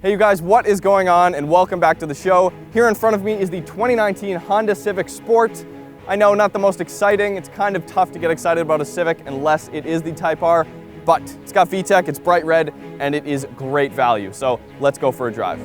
Hey you guys, what is going on, and welcome back to the show. Here in front of me is the 2019 Honda Civic Sport. I know, not the most exciting. It's kind of tough to get excited about a Civic unless it is the Type R, but it's got VTEC, it's bright red, and it is great value. So let's go for a drive.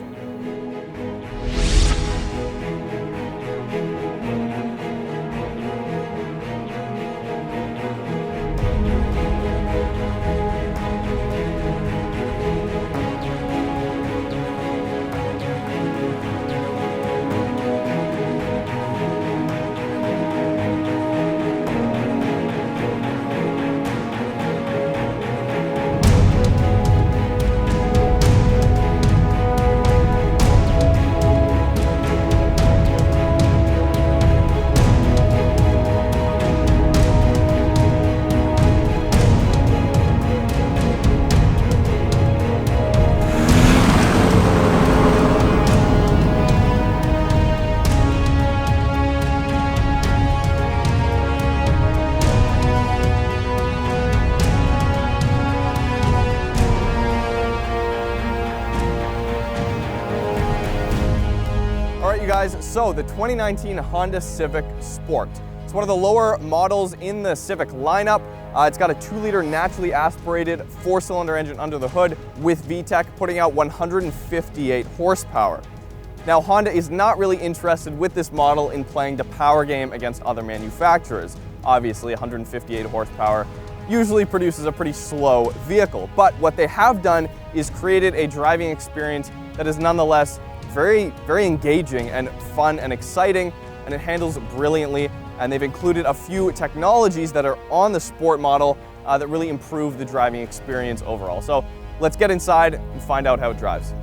Guys, so the 2019 Honda Civic Sport. It's one of the lower models in the Civic lineup. It's got a 2-liter naturally aspirated 4-cylinder engine under the hood with VTEC, putting out 158 horsepower. Now, Honda is not really interested with this model in playing the power game against other manufacturers. Obviously, 158 horsepower usually produces a pretty slow vehicle, but what they have done is created a driving experience that is nonetheless very engaging and fun and exciting, and it handles brilliantly. And they've included a few technologies that are on the Sport model that really improve the driving experience overall. So let's get inside and find out how it drives.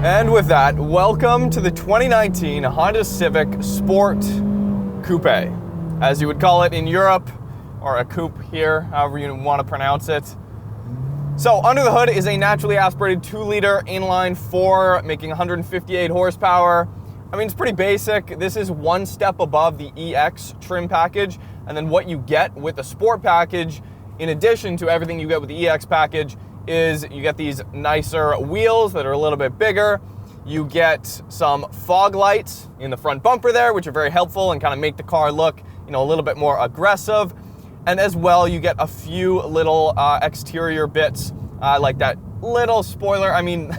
And with that, welcome to the 2019 Honda Civic Sport Coupe, as you would call it in Europe, or a coupe here, however you want to pronounce it. So under the hood is a naturally aspirated 2-liter inline 4, making 158 horsepower. I mean, it's pretty basic. This is one step above the EX trim package, and then what you get with the Sport package, in addition to everything you get with the EX package, is you get these nicer wheels that are a little bit bigger. You get some fog lights in the front bumper there, which are very helpful and kind of make the car look, a little bit more aggressive. And as well, you get a few little exterior bits, like that little spoiler. I mean,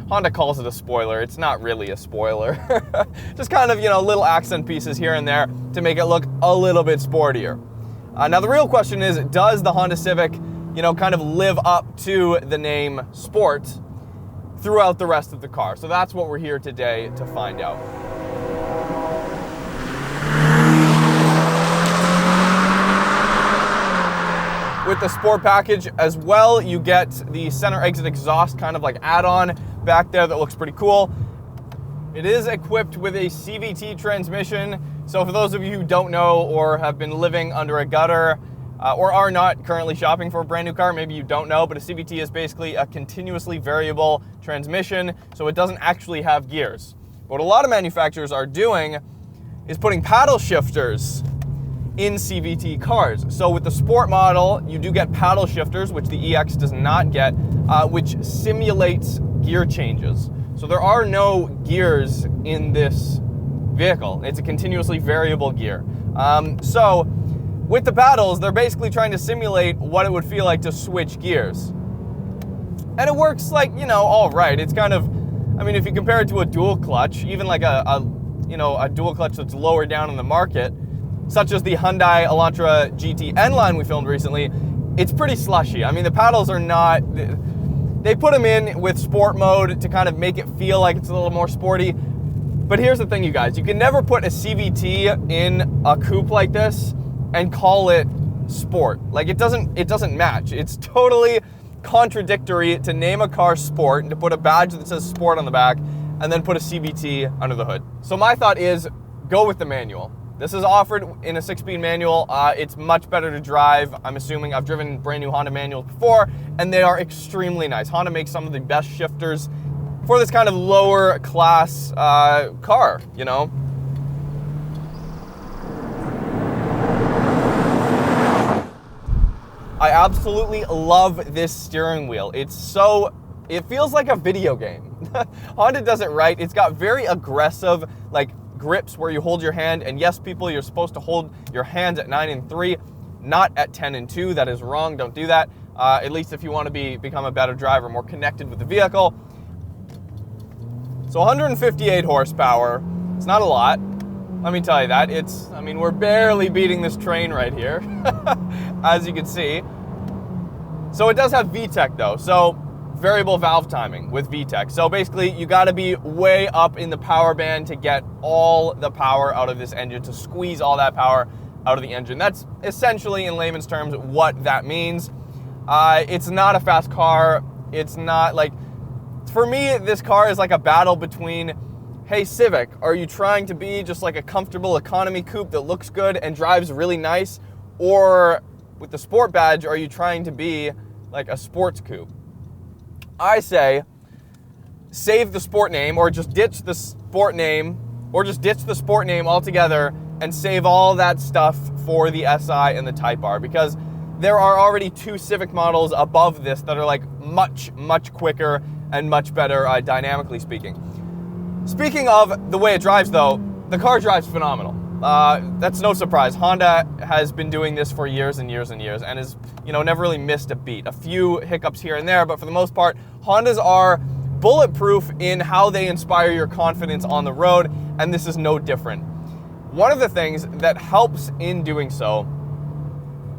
Honda calls it a spoiler. It's not really a spoiler. Just kind of, little accent pieces here and there to make it look a little bit sportier. Now, the real question is, does the Honda Civic kind of live up to the name Sport throughout the rest of the car? So that's what we're here today to find out. With the Sport package as well, you get the center exit exhaust kind of like add-on back there that looks pretty cool. It is equipped with a CVT transmission. So for those of you who don't know or have been living under a gutter, or are not currently shopping for a brand new car, maybe you don't know, but a CVT is basically a continuously variable transmission, so it doesn't actually have gears. But what a lot of manufacturers are doing is putting paddle shifters in CVT cars. So with the Sport model, you do get paddle shifters, which the EX does not get, which simulates gear changes. So there are no gears in this vehicle. It's a continuously variable gear. So with the paddles, they're basically trying to simulate what it would feel like to switch gears. And it works like, all right. It's kind of, if you compare it to a dual clutch, even like a dual clutch that's lower down in the market, such as the Hyundai Elantra GT N line we filmed recently, it's pretty slushy. The paddles are not, they put them in with Sport mode to kind of make it feel like it's a little more sporty. But here's the thing, you guys, you can never put a CVT in a coupe like this and call it Sport. Like, it doesn't match. It's totally contradictory to name a car Sport and to put a badge that says Sport on the back and then put a CVT under the hood. So my thought is, go with the manual. This is offered in a 6-speed manual. It's much better to drive. I'm assuming I've driven brand new Honda manuals before, and they are extremely nice. Honda makes some of the best shifters for this kind of lower class car, you know. I absolutely love this steering wheel. It feels like a video game. Honda does it right. It's got very aggressive, like, grips where you hold your hand, and yes, people, you're supposed to hold your hands at 9 and 3, not at 10 and 2. That is wrong. Don't do that. At least if you want to become a better driver, more connected with the vehicle. So 158 horsepower. It's not a lot. Let me tell you that. I mean, we're barely beating this train right here, as you can see. So it does have VTEC though. So variable valve timing with VTEC. So basically you got to be way up in the power band to get all the power out of this engine, to squeeze all that power out of the engine. That's essentially, in layman's terms, what that means. It's not a fast car. It's not like, for me, this car is like a battle between, hey Civic, are you trying to be just like a comfortable economy coupe that looks good and drives really nice? Or with the Sport badge, are you trying to be like a sports coupe? I say, save the Sport name, or just ditch the Sport name, altogether and save all that stuff for the SI and the Type R, because there are already 2 Civic models above this that are like much, much quicker and much better dynamically speaking. Speaking of the way it drives though, the car drives phenomenal. That's no surprise. Honda has been doing this for years and years and years and has, you know, never really missed a beat. A few hiccups here and there, but for the most part, Hondas are bulletproof in how they inspire your confidence on the road, and this is no different. One of the things that helps in doing so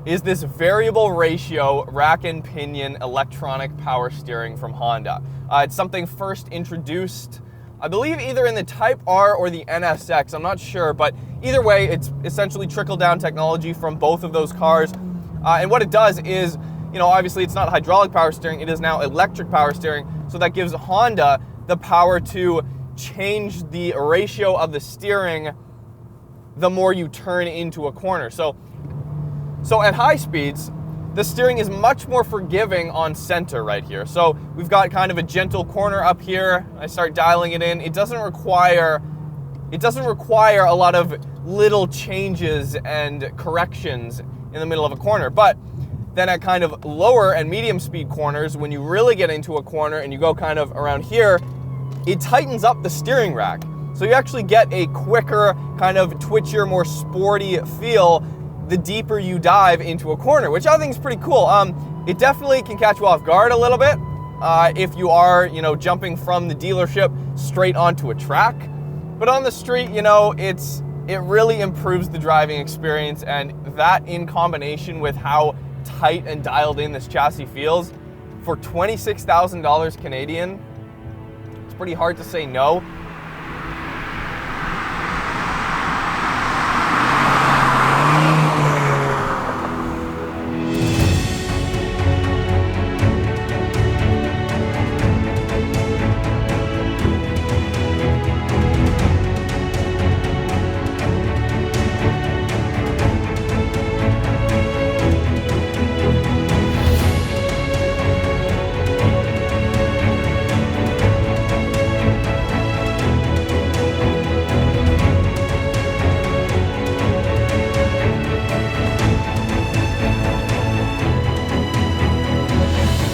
is this variable ratio rack and pinion electronic power steering from Honda. It's something first introduced, I believe, either in the Type R or the NSX, I'm not sure, but either way, it's essentially trickle-down technology from both of those cars. And what it does is, you know, obviously it's not hydraulic power steering, it is now electric power steering, so that gives Honda the power to change the ratio of the steering the more you turn into a corner. So at high speeds, the steering is much more forgiving on center right here. So we've got kind of a gentle corner up here. I start dialing it in. It doesn't require a lot of little changes and corrections in the middle of a corner. But then at kind of lower and medium speed corners, when you really get into a corner and you go kind of around here, it tightens up the steering rack. So you actually get a quicker, kind of twitchier, more sporty feel the deeper you dive into a corner, which I think is pretty cool. It definitely can catch you off guard a little bit if you are, you know, jumping from the dealership straight onto a track. But on the street, you know, it really improves the driving experience, and that in combination with how tight and dialed in this chassis feels, for $26,000 Canadian, it's pretty hard to say no.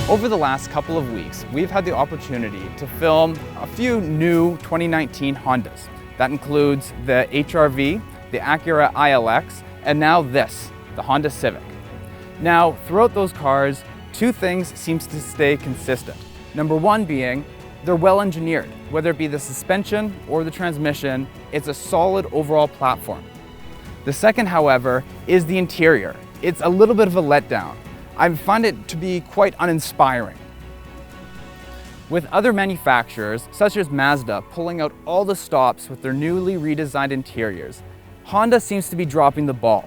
Over the last couple of weeks, we've had the opportunity to film a few new 2019 Hondas. That includes the HR-V, the Acura ILX, and now this, the Honda Civic. Now, throughout those cars, 2 things seems to stay consistent. Number 1 being, they're well engineered. Whether it be the suspension or the transmission, it's a solid overall platform. The second, however, is the interior. It's a little bit of a letdown. I find it to be quite uninspiring. With other manufacturers, such as Mazda, pulling out all the stops with their newly redesigned interiors, Honda seems to be dropping the ball.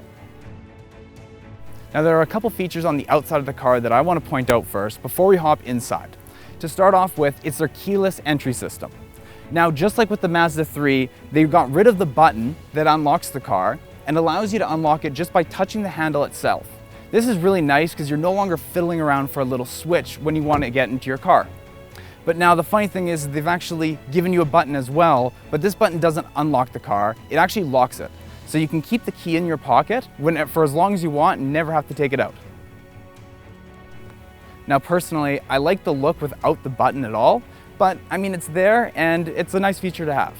Now, there are a couple features on the outside of the car that I want to point out first before we hop inside. To start off with, it's their keyless entry system. Now, just like with the Mazda 3, they got rid of the button that unlocks the car and allows you to unlock it just by touching the handle itself. This is really nice because you're no longer fiddling around for a little switch when you want to get into your car. But now the funny thing is they've actually given you a button as well, but this button doesn't unlock the car, it actually locks it. So you can keep the key in your pocket for as long as you want and never have to take it out. Now personally, I like the look without the button at all, but I mean it's there and it's a nice feature to have.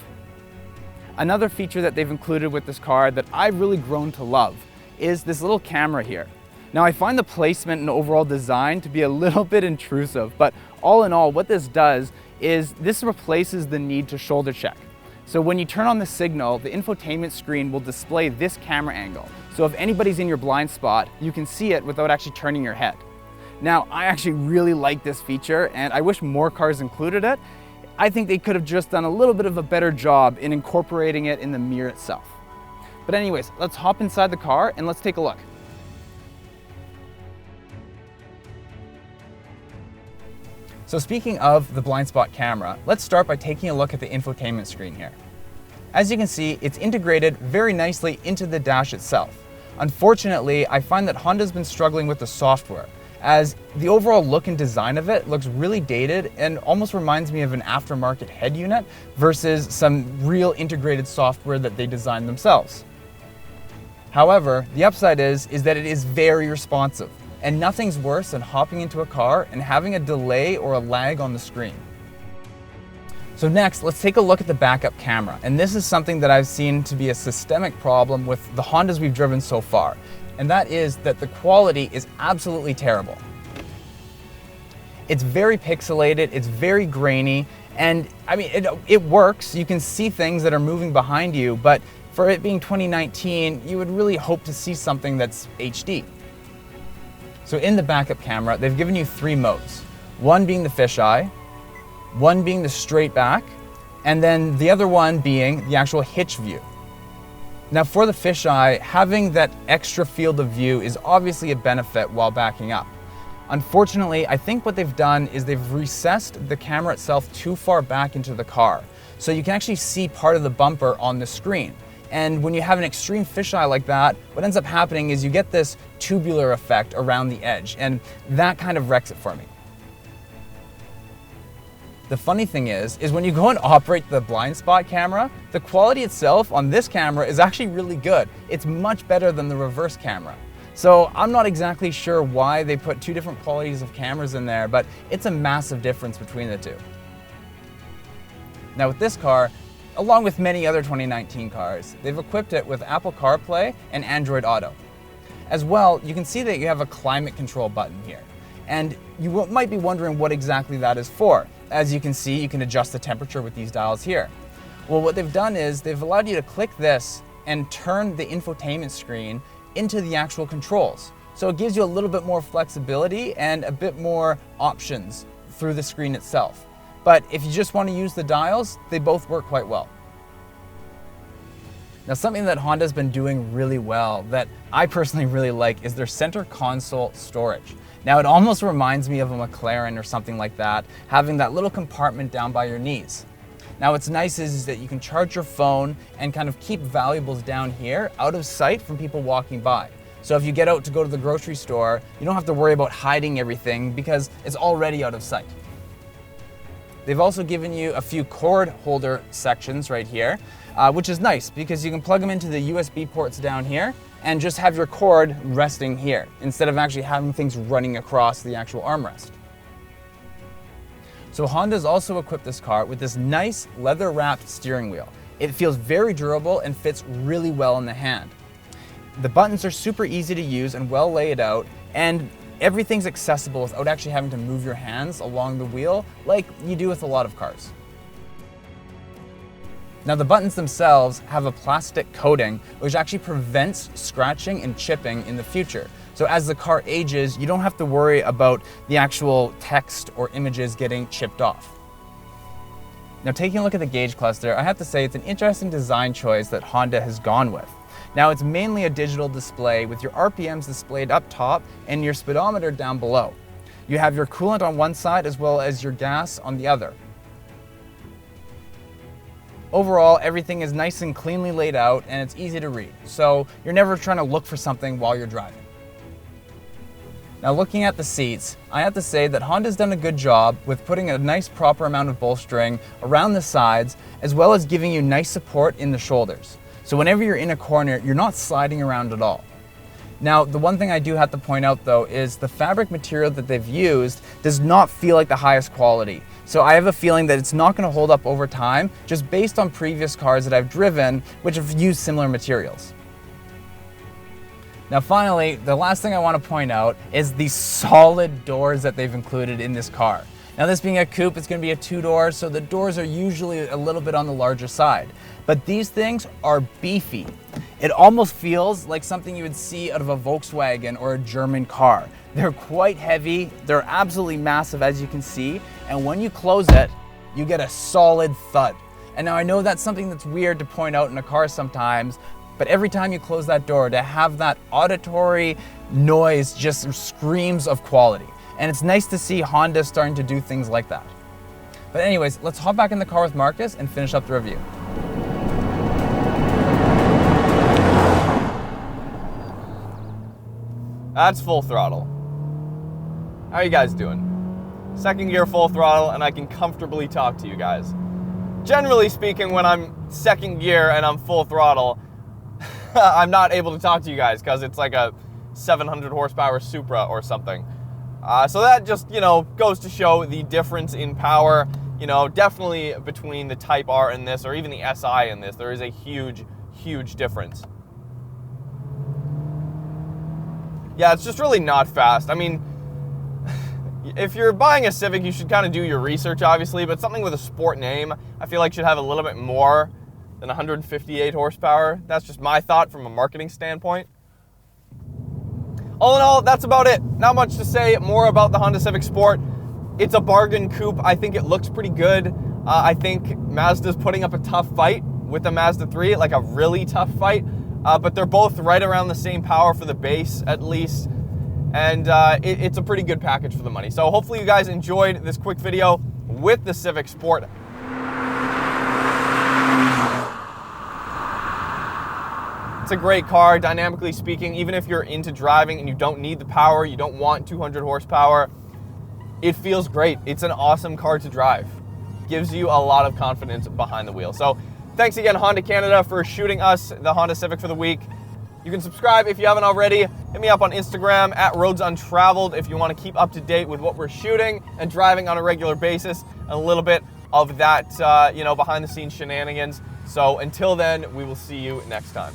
Another feature that they've included with this car that I've really grown to love is this little camera here. Now I find the placement and overall design to be a little bit intrusive, but all in all, what this does is this replaces the need to shoulder check. So when you turn on the signal, the infotainment screen will display this camera angle. So if anybody's in your blind spot, you can see it without actually turning your head. Now, I actually really like this feature and I wish more cars included it. I think they could have just done a little bit of a better job in incorporating it in the mirror itself. But anyways, let's hop inside the car and let's take a look. So speaking of the blind spot camera, let's start by taking a look at the infotainment screen here. As you can see, it's integrated very nicely into the dash itself. Unfortunately, I find that Honda's been struggling with the software, as the overall look and design of it looks really dated and almost reminds me of an aftermarket head unit versus some real integrated software that they designed themselves. However, the upside is that it is very responsive. And nothing's worse than hopping into a car and having a delay or a lag on the screen. So next, let's take a look at the backup camera. And this is something that I've seen to be a systemic problem with the Hondas we've driven so far. And that is that the quality is absolutely terrible. It's very pixelated, it's very grainy, and I mean, it works. You can see things that are moving behind you, but for it being 2019, you would really hope to see something that's HD. So in the backup camera, they've given you 3 modes. One being the fisheye, one being the straight back, and then the other one being the actual hitch view. Now for the fisheye, having that extra field of view is obviously a benefit while backing up. Unfortunately, I think what they've done is they've recessed the camera itself too far back into the car. So you can actually see part of the bumper on the screen. And when you have an extreme fisheye like that, what ends up happening is you get this tubular effect around the edge, and that kind of wrecks it for me. The funny thing is when you go and operate the blind spot camera, the quality itself on this camera is actually really good. It's much better than the reverse camera. So I'm not exactly sure why they put 2 different qualities of cameras in there, but it's a massive difference between the 2. Now with this car, along with many other 2019 cars, they've equipped it with Apple CarPlay and Android Auto. As well, you can see that you have a climate control button here. And you might be wondering what exactly that is for. As you can see, you can adjust the temperature with these dials here. Well, what they've done is they've allowed you to click this and turn the infotainment screen into the actual controls. So it gives you a little bit more flexibility and a bit more options through the screen itself. But if you just want to use the dials, they both work quite well. Now something that Honda's been doing really well that I personally really like is their center console storage. Now it almost reminds me of a McLaren or something like that, having that little compartment down by your knees. Now what's nice is that you can charge your phone and kind of keep valuables down here out of sight from people walking by. So if you get out to go to the grocery store, you don't have to worry about hiding everything because it's already out of sight. They've also given you a few cord holder sections right here, which is nice because you can plug them into the USB ports down here and just have your cord resting here instead of actually having things running across the actual armrest. So Honda's also equipped this car with this nice leather-wrapped steering wheel. It feels very durable and fits really well in the hand. The buttons are super easy to use and well laid out, and everything's accessible without actually having to move your hands along the wheel like you do with a lot of cars. Now the buttons themselves have a plastic coating which actually prevents scratching and chipping in the future. So as the car ages, you don't have to worry about the actual text or images getting chipped off. Now taking a look at the gauge cluster, I have to say it's an interesting design choice that Honda has gone with. Now it's mainly a digital display with your RPMs displayed up top and your speedometer down below. You have your coolant on one side as well as your gas on the other. Overall, everything is nice and cleanly laid out and it's easy to read, so you're never trying to look for something while you're driving. Now looking at the seats, I have to say that Honda's done a good job with putting a nice proper amount of bolstering around the sides, as well as giving you nice support in the shoulders. So whenever you're in a corner, you're not sliding around at all. Now, the one thing I do have to point out though is the fabric material that they've used does not feel like the highest quality. So I have a feeling that it's not going to hold up over time, just based on previous cars that I've driven, which have used similar materials. Now finally, the last thing I want to point out is the solid doors that they've included in this car. Now this being a coupe, it's going to be a two-door, so the doors are usually a little bit on the larger side. But these things are beefy. It almost feels like something you would see out of a Volkswagen or a German car. They're quite heavy, they're absolutely massive as you can see, and when you close it, you get a solid thud. And now I know that's something that's weird to point out in a car sometimes, but every time you close that door, to have that auditory noise just screams of quality. And it's nice to see Honda starting to do things like that. But anyways, let's hop back in the car with Marcus and finish up the review. That's full throttle. How are you guys doing? Second gear full throttle, and I can comfortably talk to you guys. Generally speaking, when I'm second gear and I'm full throttle, I'm not able to talk to you guys because it's like a 700 horsepower Supra or something. So that just, goes to show the difference in power, definitely between the Type R and this, or even the SI in this. There is a huge, huge difference. Yeah, it's just really not fast. I mean, if you're buying a Civic, you should kind of do your research, obviously, but something with a sport name, I feel like should have a little bit more than 158 horsepower. That's just my thought from a marketing standpoint. All in all, that's about it. Not much to say more about the Honda Civic Sport. It's a bargain coupe. I think it looks pretty good. I think Mazda's putting up a tough fight with the Mazda 3, like a really tough fight. But they're both right around the same power for the base, at least. And it's a pretty good package for the money. So hopefully you guys enjoyed this quick video with the Civic Sport. It's a great car, dynamically speaking. Even if you're into driving and you don't need the power, you don't want 200 horsepower, it feels great. It's an awesome car to drive. Gives you a lot of confidence behind the wheel. So thanks again, Honda Canada, for shooting us the Honda Civic for the week. You can subscribe if you haven't already. Hit me up on Instagram at Roads Untraveled if you want to keep up to date with what we're shooting and driving on a regular basis, and a little bit of that, behind the scenes shenanigans. So until then, we will see you next time.